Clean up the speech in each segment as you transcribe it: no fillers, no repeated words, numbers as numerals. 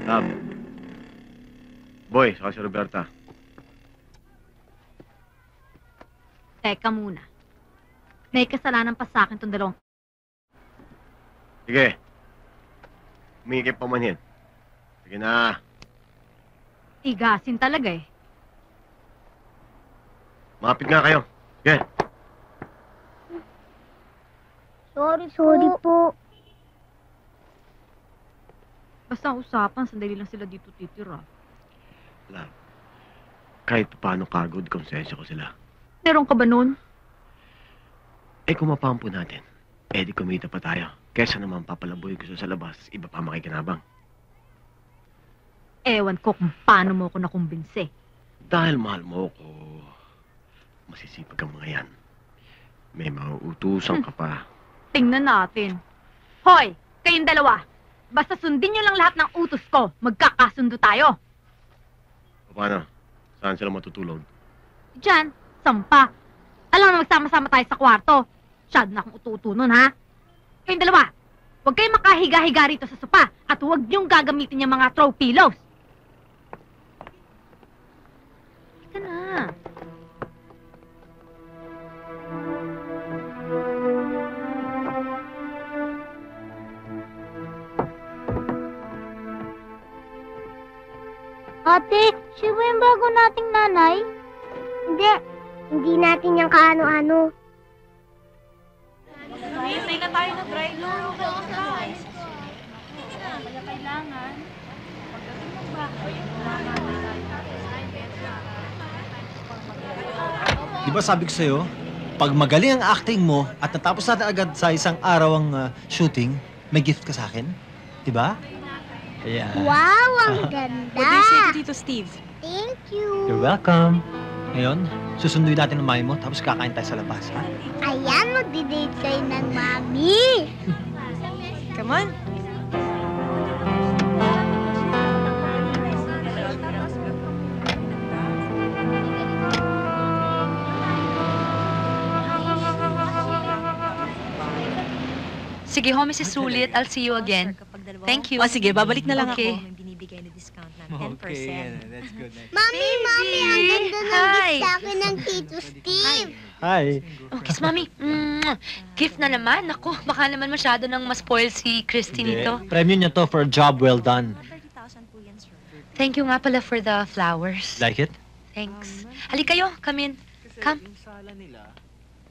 Love. Boy, saka si Roberta. Teka muna. May kasalanan pa sa akin itong dalawang... Sige. Humingikip pa man yan. Sige na. Tigasin talaga eh. Mapit nga kayo. Sige. Sorry po. Basta ang usapan, sandali lang sila dito titira. Love. Kahit paano kagod, konsensya ko sila. Meron ka ba nun? Eh kung mapampo natin, eh di kumita pa tayo. Kesa naman papalaboy ko sa labas, iba pa makikinabang. Ewan ko kung paano mo ako nakumbinse. Dahil mahal mo ako, masisipag ang mga yan. May mauutusan ka pa. Tingnan natin. Hoy, kayong dalawa. Basta sundin nyo lang lahat ng utos ko. Magkakasundo tayo. Paano? Saan sila matutulog? Diyan, sampa. Alam na magsama-sama tayo sa kwarto. Masyado na akong ututo nun, ha? Kayong dalawa, huwag kayong makahiga-higa rito sa sopa at huwag niyong gagamitin yung mga throw pillows. Ika na. Ate, siya ba yung bago nating nanay? Hindi natin yung kaano-ano. Hintay na tayo ng dry load. Kailangan. Di ba sabi ko sa'yo, pag magaling ang acting mo at natapos natin agad sa isang araw ang shooting, may gift ka sa akin? Di ba? Kaya... Wow, ang ganda! What do you say to Tito Steve? Thank you. You're welcome. Ngayon, susunduin natin ang mami mo, tapos kakain tayo sa labas, ha? Ayan, magdi-date kayo ng mami. Come on. Sige ho, Mrs. Sulit. I'll see you again. Thank you. O sige, babalik na lang Okay. ako. May binibigay na discount na 10%. That's good. Mami, Baby! ang ganda ng Hi! gift sa akin ng Tito Steve. Hi. Oh, kiss, Mami. Gift na naman. Naku, baka naman masyado nang ma-spoil si Christy nito. Premium niya to for a job well done. 30,000 po yan, sir. Thank you nga pala for the flowers. Like it? Thanks. Halika kayo. Come in. Come.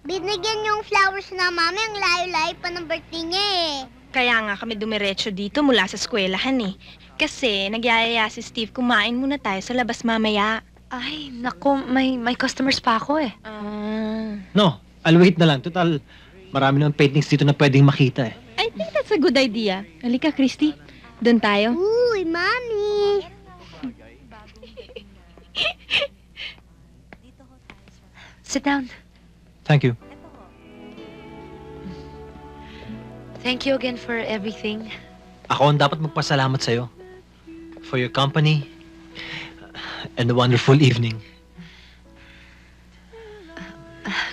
Binigyan yung flowers na mami, ang layo-layo pa ng birthday niya eh. Kaya nga kami dumiretso dito mula sa eskwelahan eh. Kasi nagyayaya si Steve, kumain muna tayo sa labas mamaya. Ay, naku, may customers pa ako eh. No, I'll wait na lang. Total, marami naman paintings dito na pwedeng makita eh. I think that's a good idea. Halika, Christy. Doon tayo. Uy, mami. Sit down. Thank you. Thank you again for everything. Ako ang dapat magpasalamat sa'yo for your company and the wonderful evening.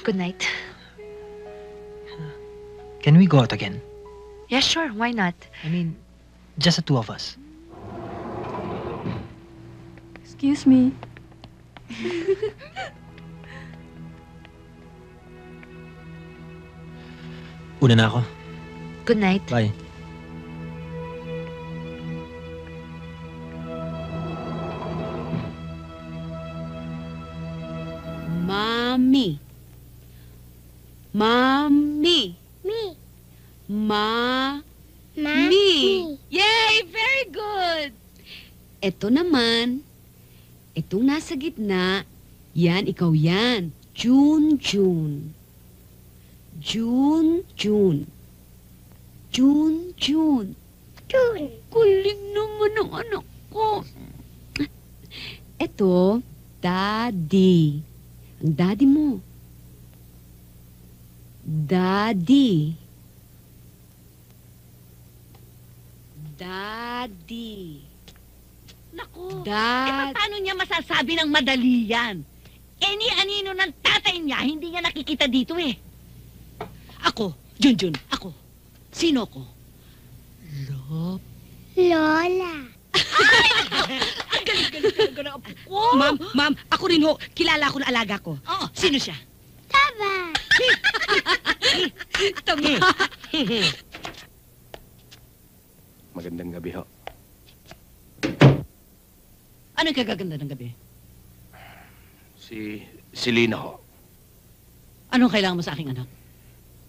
Good night. Can we go out again? Yeah, sure. Why not? I mean, just the two of us. Excuse me. Una na ako. Good night. Bye. Mommy. Mommy. Me. Ma. Mami. Yay! Very good! Ito naman. Itong nasa gitna. Yan, ikaw yan. June, June. June, June. June, June. June. Kuling naman ang anak ko. Ito, Daddy. Ang daddy mo. Daddy. Daddy. Naku, Dad. paano niya masasabi ng madali yan? Eh, ni-anino ng tatay niya, hindi niya nakikita dito eh. Ako, Junjun, ako. Sino ko? Lop. Lola. Ang galing-galing talaga ng apo ko. Ma'am, ako rin ho. Kilala ko na alaga ko. Oo. Sino siya? Taba! Magandang gabi ho. Anong kagaganda ng gabi? Si Lina ho. Anong kailangan mo sa aking anak?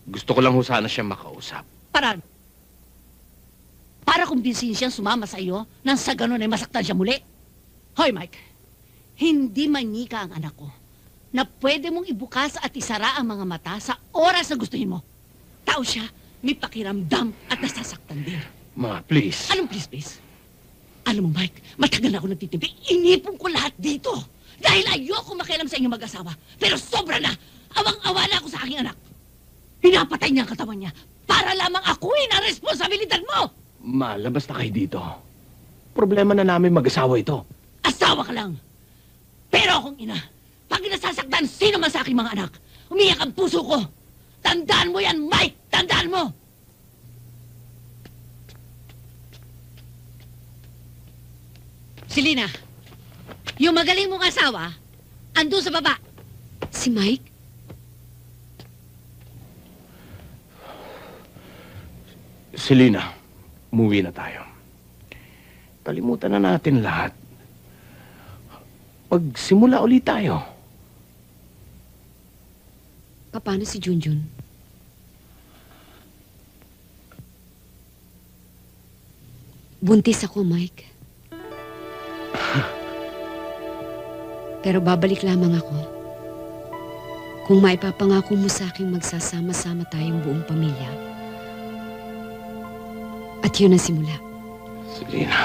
Gusto ko lang ho sana siya makausap. Para kumbinsihin siyang sumama sa iyo nang sa ganun ay masaktan siya muli. Hoy, Mike. Hindi manika ang anak ko na pwede mong ibukas at isara ang mga mata sa oras na gustuhin mo. Tao siya, may pakiramdam at nasasaktan din. Ma, please. Anong please? Alam mo, Mike, matagal na ako nagtitimpi. Inipon ko lahat dito. Dahil ayoko makialam sa inyong mag-asawa. Pero sobra na. Awang-awa na ako sa aking anak. Pinapatay niya ang katawan niya para lamang akuin ang responsibilidad mo. Ma, labas na kayo dito. Problema na namin mag-asawa ito. Asawa ka lang. Pero akong ina, pag nasasaktan sino man sa aking mga anak, umiyak ang puso ko. Tandaan mo yan, Mike! Tandaan mo! Selena, yung magaling mong asawa, andun sa baba. Si Mike? Selena, umuwi na tayo. Kalimutan na natin lahat. Magsimula ulit tayo. Paano si Junjun? Buntis ako, Mike. Pero babalik lamang ako kung maipapangako mo sa aking magsasama-sama tayong buong pamilya. At yun ang simula. Selena.